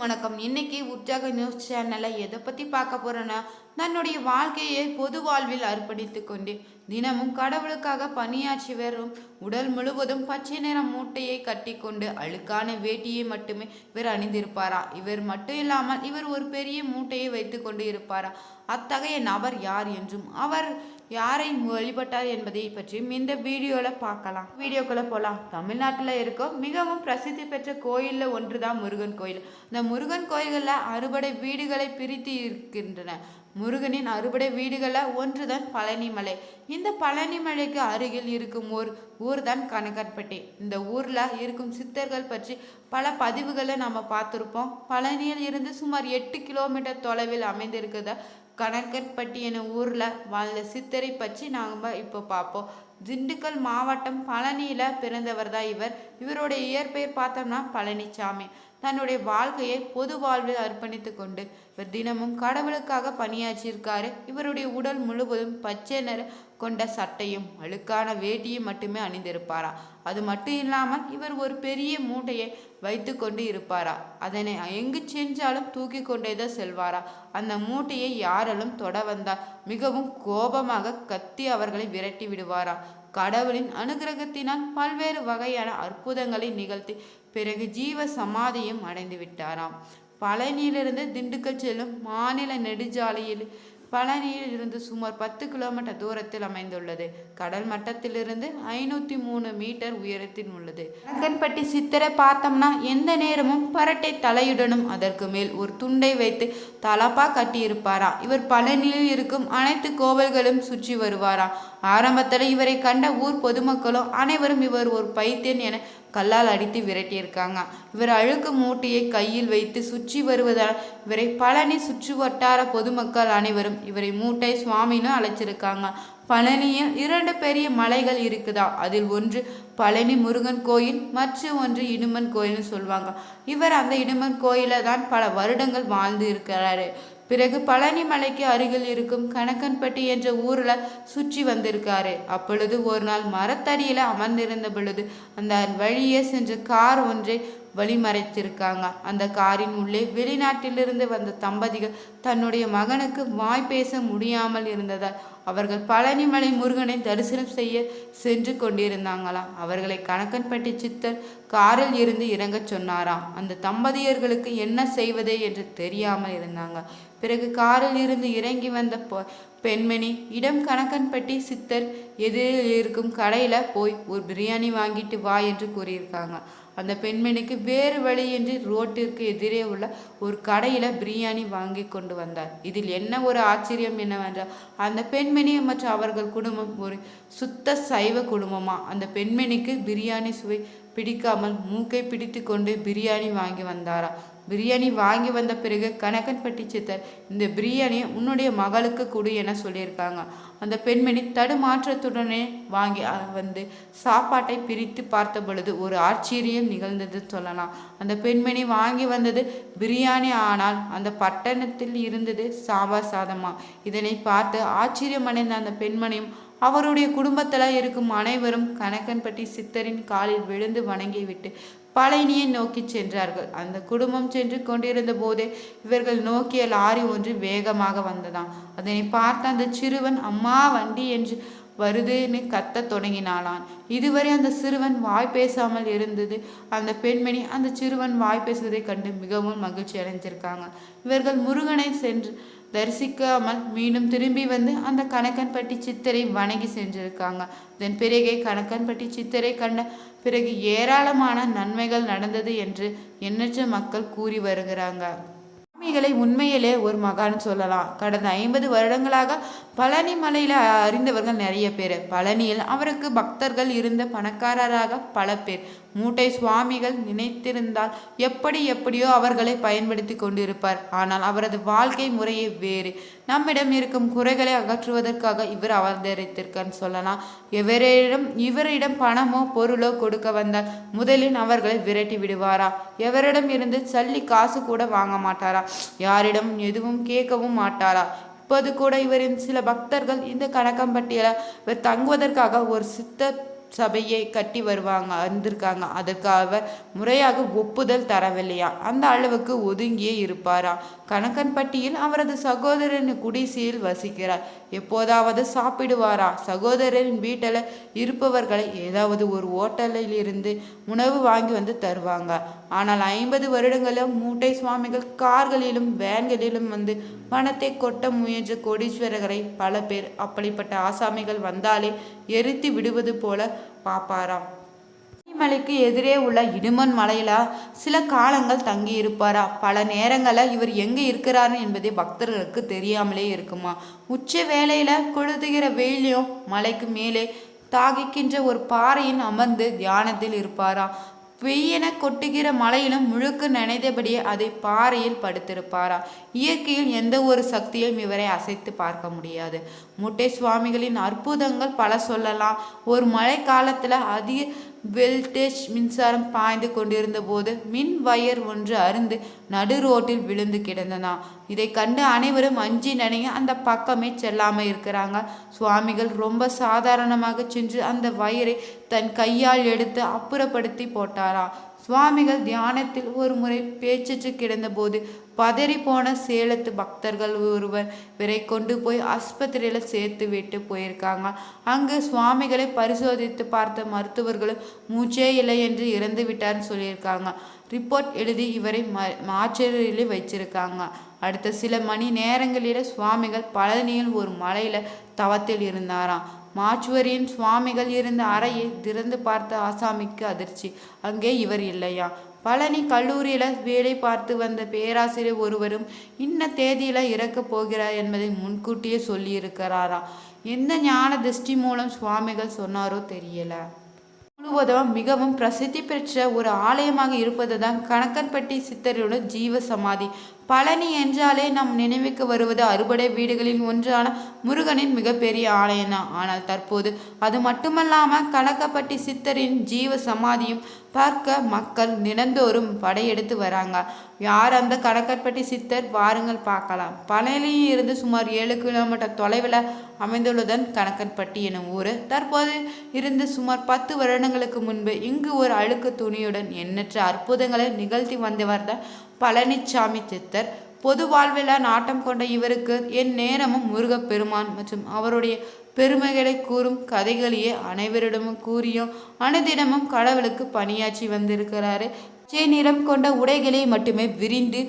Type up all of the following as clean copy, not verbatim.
வணக்கம். இன்னைக்கு உற்சாக நியூஸ் சேனல்ல எதை பத்தி பார்க்க போறேன்னா, தன்னுடைய வாழ்க்கையை பொது வாழ்வில் அர்ப்பணித்துக் கொண்டு தினமும் கடவுளுக்காக பணியாற்றி வரும் உடல் முழுவதும் பச்சை நிற மூட்டையை கட்டிக்கொண்டு அழுக்கான வேட்டியை மட்டுமே இவர் அணிந்திருப்பாரா? இவர் மட்டும் இல்லாமல் இவர் ஒரு பெரிய மூட்டையை வைத்து கொண்டு இருப்பாரா? அத்தகைய நபர் யார் என்றும் அவர் யாரை வழிபட்டார் என்பதை பற்றியும் இந்த வீடியோல பார்க்கலாம். வீடியோக்குள்ள போலாம். தமிழ்நாட்டில் இருக்கும் மிகவும் பிரசித்தி பெற்ற கோயில்ல ஒன்றுதான் முருகன் கோயில். இந்த முருகன் கோயில்கள்ல அறுபடை வீடுகளை பிரித்து இருக்கின்றன. முருகனின் அறுபடை வீடுகள்ல ஒன்றுதான் பழனிமலை. இந்த பழனிமலைக்கு அருகில் இருக்கும் ஊர் தான் கனகன்பட்டி. இந்த ஊர்ல இருக்கும் சித்தர்கள் பற்றி பல பதிவுகளை நம்ம பார்த்துருப்போம். பழனியில் இருந்து சுமார் 8 கிலோமீட்டர் தொலைவில் அமைந்திருக்கிறத கனகன்பட்டி என ஊர்ல வாழ்ந்த சித்தரை பற்றி நாம இப்போ பார்ப்போம். திண்டுக்கல் மாவட்டம் பழனியில பிறந்தவர் தான் இவர். இவருடைய இயற்பெயர் பார்த்தோம்னா பழனிசாமி. தன்னுடைய வாழ்க்கையை பொது வாழ்வில் அர்ப்பணித்து கொண்டு இவர் தினமும் கடவுளுக்காக பணியாற்றியிருக்காரு. இவருடைய உடல் முழுவதும் பச்சை நிற கொண்ட சட்டையும் அழுக்கான வேட்டியும் மட்டுமே அணிந்திருப்பாரா? அது மட்டும் இல்லாமல் இவர் ஒரு பெரிய மூட்டையை வைத்து கொண்டு இருப்பாரா? அதனை எங்கு சென்றாலும் தூக்கி கொண்டேதான் செல்வாரா? அந்த மூட்டையை யாராலும் தொட வந்தால் மிகவும் கோபமாக கத்தி அவர்களை விரட்டி விடுவாரா? கடவுளின் அனுகிரகத்தினால் பல்வேறு வகையான அற்புதங்களை நிகழ்த்தி பிறகு ஜீவ சமாதியும் அடைந்து விட்டாராம். பழனியிலிருந்து திண்டுக்கல் செல்லும் மாநில நெடுஞ்சாலையில் பழனியில் இருந்து சுமார் 10 கிலோமீட்டர் தூரத்தில் அமைந்துள்ளது. கடல் மட்டத்திலிருந்து 503 மீட்டர் உயரத்தில் உள்ளது. கனகன்பட்டி சித்தரை பார்த்தோம்னா எந்த நேரமும் பரட்டை தலையுடனும் அதற்கு மேல் ஒரு துண்டை வைத்து தலப்பா கட்டி இருப்பாரா? இவர் பழனியில் இருக்கும் அனைத்து கோவில்களும் சுற்றி வருவாரா? ஆரம்பத்தில் இவரை கண்ட ஊர் பொதுமக்களும் அனைவரும் இவர் ஒரு பைத்தியன் என கல்லால் அடித்து விரட்டியிருக்காங்க. இவர் அழுக்கு மூட்டையை கையில் வைத்து சுற்றி வருவதால் இவரை பழனி சுற்று வட்டார பொதுமக்கள் அனைவரும் இவரை மூட்டை சுவாமின்னு அழைச்சிருக்காங்க. பழனியில் 2 பெரிய மலைகள் இருக்குதா. அதில் ஒன்று பழனி முருகன் கோயில், மற்ற ஒன்று இடுமன் கோயில்னு சொல்லுவாங்க. இவர் அந்த இடுமன் கோயில தான் பல வருடங்கள் வாழ்ந்து இருக்கிறாரு. பிறகு பழனி மலைக்கு அருகில் இருக்கும் கனகன்பட்டி என்ற ஊர்ல சுற்றி வந்திருக்காரு. அப்பொழுது ஒரு நாள் மரத்தடியில அமர்ந்திருந்த பொழுது அந்த வழியே சென்ற கார் ஒன்றை வழிமறைத்திருக்காங்க. அந்த காரின் உள்ளே வெளிநாட்டிலிருந்து வந்த தம்பதிகள் தன்னுடைய மகனுக்கு வாய் பேச முடியாமல் இருந்ததால் அவர்கள் பழனிமலை முருகனை தரிசனம் செய்ய சென்று கொண்டிருந்தாங்களாம். அவர்களை கனகன்பட்டி சித்தர் காரில் இருந்து இறங்க சொன்னாராம். அந்த தம்பதியர்களுக்கு என்ன செய்வது என்று தெரியாமல் இருந்தாங்க. பிறகு காரில் இருந்து இறங்கி வந்த பெண்மணி இடம் கனகன்பட்டி சித்தர் எதிரில் இருக்கும் கடையில போய் ஒரு பிரியாணி வாங்கிட்டு வா என்று கூறியிருக்காங்க. அந்த பெண்மணிக்கு வேறு வழியின்றி ரோட்டிற்கு எதிரே உள்ள ஒரு கடையில பிரியாணி வாங்கி கொண்டு வந்தார். இதில் என்ன ஒரு ஆச்சரியம் என்னவென்றால் அந்த பெண்மணி மற்றும் அவர்கள் குடும்பம் ஒரு சுத்த சைவ குடும்பமா. அந்த பெண்மணிக்கு பிரியாணி சுவை பிடிக்காமல் மூக்கை பிடித்து கொண்டு பிரியாணி வாங்கி வந்தாரா. பிரியாணி வாங்கி வந்த பிறகு கனகன்பட்டி சித்தர் இந்த பிரியாணியை உன்னுடைய மகளுக்கு கொடு என சொல்லியிருக்காங்க. அந்த பெண்மணி தடுமாற்றத்துடனே வாங்கி வந்து சாப்பாட்டை பிரித்து பார்த்த பொழுது ஒரு ஆச்சரியம் நிகழ்ந்தது சொல்லலாம். அந்த பெண்மணி வாங்கி வந்தது பிரியாணி, ஆனால் அந்த பட்டணத்தில் இருந்தது சாம்பார் சாதமா. இதனை பார்த்து ஆச்சரியமடைந்த அந்த பெண்மணியும் அவருடைய குடும்பத்தில் இருக்கும் அனைவரும் கனகன்பட்டி சித்தரின் காலில் விழுந்து வணங்கிவிட்டு பழனியை நோக்கி சென்றார்கள். அந்த குடும்பம் சென்று கொண்டிருந்த போதே இவர்கள் நோக்கிய லாரி ஒன்று வேகமாக வந்ததாம். அதனை பார்த்த அந்த சிறுவன் அம்மா வண்டி என்று வருதுன்னு கத்த தொடங்கினாளான். இதுவரை அந்த சிறுவன் வாய் பேசாமல் இருந்தது. அந்த பெண்மணி அந்த சிறுவன் வாய் பேசுவதை கண்டு மிகவும் மகிழ்ச்சி அடைஞ்சிருக்காங்க. இவர்கள் முருகனை சென்று தரிசிக்காமல் மீண்டும் திரும்பி வந்து அந்த கனகன்பட்டி சித்தரை வணங்கி சென்றிருக்காங்க. இதன் பிறகே கனகன்பட்டி சித்தரை கண்ட பிறகு ஏராளமான நன்மைகள் நடந்தது என்று எண்ணற்ற மக்கள் கூறி வருகிறாங்க. சுவாமிகளை உண்மையிலே ஒரு மகான் சொல்லலாம். கடந்த 50 வருடங்களாக பழனி மலையில அறிந்தவர்கள் நிறைய பேர். பழனியில் அவருக்கு பக்தர்கள் இருந்த பணக்காரராக பல பேர். மூட்டை சுவாமிகள் நினைத்திருந்தால் எப்படியோ அவர்களை பயன்படுத்தி கொண்டிருப்பார். ஆனால் அவரது வாழ்க்கை முறையே வேறு. நம்மிடம் இருக்கும் குறைகளை அகற்றுவதற்காக இவர் அவதரித்திருக்கான்னு சொல்லலாம். இவரிடம் பணமோ பொருளோ கொடுக்க வந்தால் முதலில் அவர்களை விரட்டி விடுவாரா? எவரிடம் இருந்து சல்லி காசு கூட வாங்க மாட்டாரா? யாரிடம் எதுவும் கேட்கவும் மாட்டாரா? இப்போது கூட இவரின் சில பக்தர்கள் இந்த கனகன்பட்டியில இவர் தங்குவதற்காக ஒரு சித்த சபையை கட்டி வந்திருக்காங்க. அதற்கு அவர் முறையாக ஒப்புதல் தரவில்லையா. அந்த அளவுக்கு ஒதுங்கியே இருப்பாரா. கணக்கன்பட்டியில் அவரது சகோதரன் குடிசையில் வசிக்கிறார். எப்போதாவது சாப்பிடுவாரா. சகோதரரின் வீட்டில் இருப்பவர்களை ஏதாவது ஒரு ஓட்டலில் இருந்து உணவு வாங்கி வந்து தருவாங்க. ஆனால் 50 வருடங்களும் மூட்டை சுவாமிகள் கார்களிலும் வேன்களிலும் வந்து பணத்தை கொட்ட முயன்ற கோடீஸ்வரர்களை பல பேர் அப்படிப்பட்ட ஆசாமிகள் வந்தாலே எரித்து விடுவது போல பாப்பாராம். மலைக்கு எதிரே உள்ள இடுமன் மலையில சில காலங்கள் தங்கி இருப்பாரா. பல நேரங்களில் இவர் எங்க இருக்கிறாரு என்பதே பக்தர்களுக்கு தெரியாமலே இருக்குமா. உச்ச வேளையில கொளுத்துகிற வெயிலையும் மலைக்கு மேலே தாகிக்கின்ற ஒரு பாறையின் அமர்ந்து தியானத்தில் இருப்பாரா. வெய்யென கொட்டுகிற மலையிலும் முழுக்க நினைத்தபடியே அதை பாறையில் படுத்திருப்பாரா. இயற்கையில் எந்த ஒரு சக்தியும் இவரை அசைத்து பார்க்க முடியாது. மூட்டை சுவாமிகளின் அற்புதங்கள் பல சொல்லலாம். ஒரு மழை காலத்துல அதிக வெல்டேஜ் மின்சாரம் பாய்ந்து கொண்டிருந்த போது மின் வயர் ஒன்று அருந்து நடு ரோட்டில் விழுந்து கிடந்தனா. இதை கண்டு அனைவரும் அஞ்சி நனைய அந்த பக்கமே செல்லாம இருக்கிறாங்க. சுவாமிகள் ரொம்ப சாதாரணமாக சென்று அந்த வயரை தன் கையால் எடுத்து அப்புறப்படுத்தி போட்டாரா. சுவாமிகள் தியானத்தில் ஒரு முறை பேச்சு கிடந்தபோது பதறி போன சேலத்து பக்தர்கள் ஒருவர் இவரை கொண்டு போய் ஆஸ்பத்திரியில் சேர்த்து விட்டு போயிருக்காங்க. அங்கு சுவாமிகளை பரிசோதித்து பார்த்த மருத்துவர்களும் மூச்சே இல்லை என்று இறந்து விட்டார்னு சொல்லியிருக்காங்க. ரிப்போர்ட் எழுதி இவரை மாச்சரியிலே வச்சிருக்காங்க. அடுத்த சில மணி நேரங்களில் சுவாமிகள் பழனியில் ஒரு மலையில தவத்தில் இருந்தாராம். மாச்சுவரியின் சுவாமிகள் இருந்த அறையை திறந்து பார்த்த ஆசாமிக்கு அதிர்ச்சி. அங்கே இவர் இல்லையா. பழனி கல்லூரியில வேலை பார்த்து வந்த பேராசிரியர் ஒருவரும் இன்ன தேதியில இறக்கப் போகிறார் என்பதை முன்கூட்டியே சொல்லியிருக்கிறாரா. எந்த ஞான திருஷ்டி மூலம் சுவாமிகள் சொன்னாரோ தெரியல. முழுவதும் மிகவும் பிரசித்தி பெற்ற ஒரு ஆலயமாக இருப்பது தான் கணக்கன்பட்டி சித்தரோட ஜீவ சமாதி. பழனி என்றாலே நம் நினைவுக்கு வருவது அறுபடை வீடுகளின் ஒன்றான முருகனின் மிகப்பெரிய ஆலயம்தான். ஆனால் தற்போது அது மட்டுமல்லாம கணக்கன்பட்டி சித்தரின் ஜீவ சமாதியும் பார்க்க மக்கள் நிரந்தோறும் படையெடுத்து வராங்க. யார் அந்த கணக்கன்பட்டி சித்தர் வாருங்கள் பார்க்கலாம். பழனியில் இருந்து சுமார் 7 கிலோமீட்டர் தொலைவில் அமைந்துள்ளதன் கணக்கன்பட்டி எனும் ஊர். தற்போது இருந்து சுமார் 10 வருடங்களுக்கு முன்பு இங்கு ஒரு அழுக்கு துணியுடன் எண்ணற்ற அற்புதங்களை நிகழ்த்தி வந்தவர் தான் பழனிச்சாமி சித்தர். பொது வாழ்வில் நாட்டம் கொண்ட இவருக்கு என் நேரமும் முருகப்பெருமான் மற்றும் அவருடைய பெருமைகளை கூறும் கதைகளையே அனைவரிடமும் கூறியும் அனுதினமும் கடவுளுக்கு பணியாற்றி வந்திருக்கிறாரு. பச்சை நிறம் கொண்ட உடைகளை மட்டுமே விரிந்து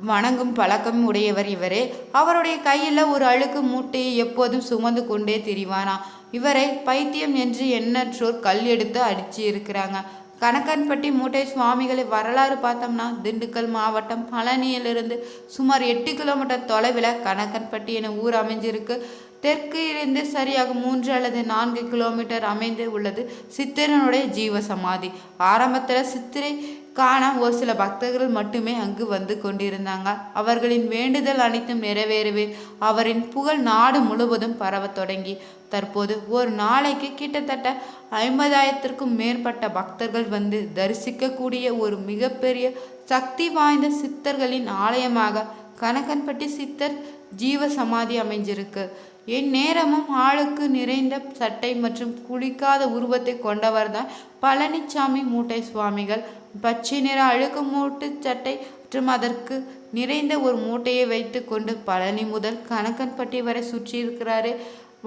வணங்கும் பழக்கம் உடையவர் இவரே. அவருடைய கையில் ஒரு அழுக்கு மூட்டையை எப்போதும் சுமந்து கொண்டே திரிவானா. இவரை பைத்தியம் என்று எண்ணற்றோர் கல் எடுத்து அடிச்சு இருக்கிறாங்க. கணக்கன்பட்டி மூட்டை சுவாமிகளை வரலாறு பார்த்தோம்னா திண்டுக்கல் மாவட்டம் பழனியிலிருந்து சுமார் 8 கிலோமீட்டர் தொலைவில் கணக்கன்பட்டி என ஊர் அமைஞ்சிருக்கு. தெற்கு இருந்து சரியாக 3 அல்லது 4 கிலோமீட்டர் அமைந்து உள்ளது சித்தரனுடைய ஜீவ சமாதி. ஆரம்பத்தில் சித்திரை காண ஒரு சில பக்தர்கள் மட்டுமே அங்கு வந்து கொண்டிருந்தாங்க. அவர்களின் வேண்டுதல் அனைத்தும் நிறைவேறவே அவரின் புகழ் நாடு முழுவதும் பரவ தொடங்கி தற்போது ஒரு நாளைக்கு கிட்டத்தட்ட 50,000க்கும் மேற்பட்ட பக்தர்கள் வந்து தரிசிக்கக்கூடிய ஒரு மிகப்பெரிய சக்தி வாய்ந்த சித்தர்களின் ஆலயமாக கணக்கன்பட்டி சித்தர் ஜீவ சமாதி அமைஞ்சிருக்கு. என் நேரமும் ஆளுக்கு நிறைந்த சட்டை மற்றும் குளிக்காத உருவத்தை கொண்டவர் தான் பழனிச்சாமி மூட்டை சுவாமிகள். பச்சை நிற அழுக்கு மூட்டு சட்டை மற்றும் அதற்கு நிறைந்த ஒரு மூட்டையை வைத்து கொண்டு பழனி முதல் கணக்கன்பட்டி வரை சுற்றி இருக்கிறாரு.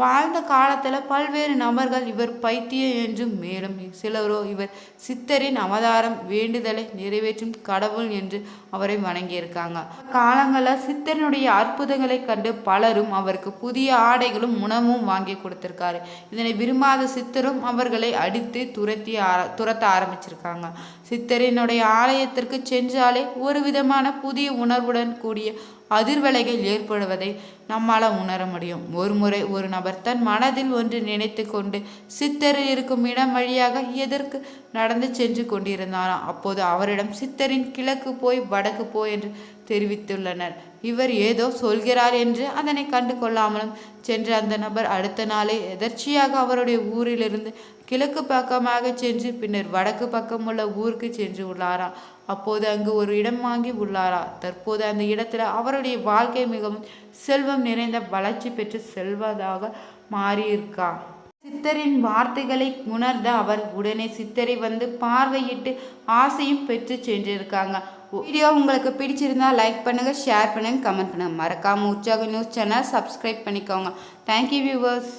வாழ்ந்த காலத்தில் பல்வேறு நபர்கள் இவர் பைத்தியம் என்றும் மேலும் சிலரோ இவர் சித்தரின் அவதாரம் வேண்டுதலை நிறைவேற்றும் கடவுள் என்று அவரை வணங்கியிருக்காங்க. காலங்களில் சித்தனுடைய அற்புதங்களை கண்டு பலரும் அவருக்கு புதிய ஆடைகளும் உணவும் வாங்கி கொடுத்திருக்காரு. இதனை விரும்பாத சித்தரும் அவர்களை அடித்து துரத்த ஆரம்பிச்சிருக்காங்க. சித்தரினுடைய ஆலயத்திற்கு சென்றாலே ஒரு விதமான புதிய உணர்வுடன் கூடிய அதிர்வலைகள் ஏற்படுவதை நம்மால் உணர முடியும். ஒரு முறை ஒரு நபர் தன் மனதில் ஒன்று நினைத்து கொண்டு சித்தர் இருக்கும் இடம் வழியாக எதற்கு நடந்து சென்று கொண்டிருந்தாராம். அப்போது அவரிடம் சித்தரின் கிழக்கு போய் வடக்கு போய் என்று தெரிவித்துள்ளனர். இவர் ஏதோ சொல்கிறார் என்று அதனை கண்டு கொள்ளாமலும் சென்ற அந்த நபர் அடுத்த நாளே எதர்ச்சியாக அவருடைய ஊரிலிருந்து கிழக்கு பக்கமாக சென்று பின்னர் வடக்கு பக்கம் உள்ள ஊருக்கு சென்று உள்ளாராம். அப்போது அங்கு ஒரு இடம் வாங்கி உள்ளாரா. தற்போது அந்த இடத்துல அவருடைய வாழ்க்கை மிகவும் செல்வம் நிறைந்த வளர்ச்சி பெற்று செல்வதாக மாறியிருக்கா. சித்தரின் வார்த்தைகளை உணர்ந்த அவர் உடனே சித்தரை வந்து பார்வையிட்டு ஆசையும் பெற்று சென்றிருக்காங்க. வீடியோ உங்களுக்கு பிடிச்சிருந்தா லைக் பண்ணுங்க, ஷேர் பண்ணுங்க, கமெண்ட் பண்ணுங்க. மறக்காம உற்சாக நியூஸ் சேனல் சப்ஸ்கிரைப் பண்ணிக்கோங்க. Thank you viewers.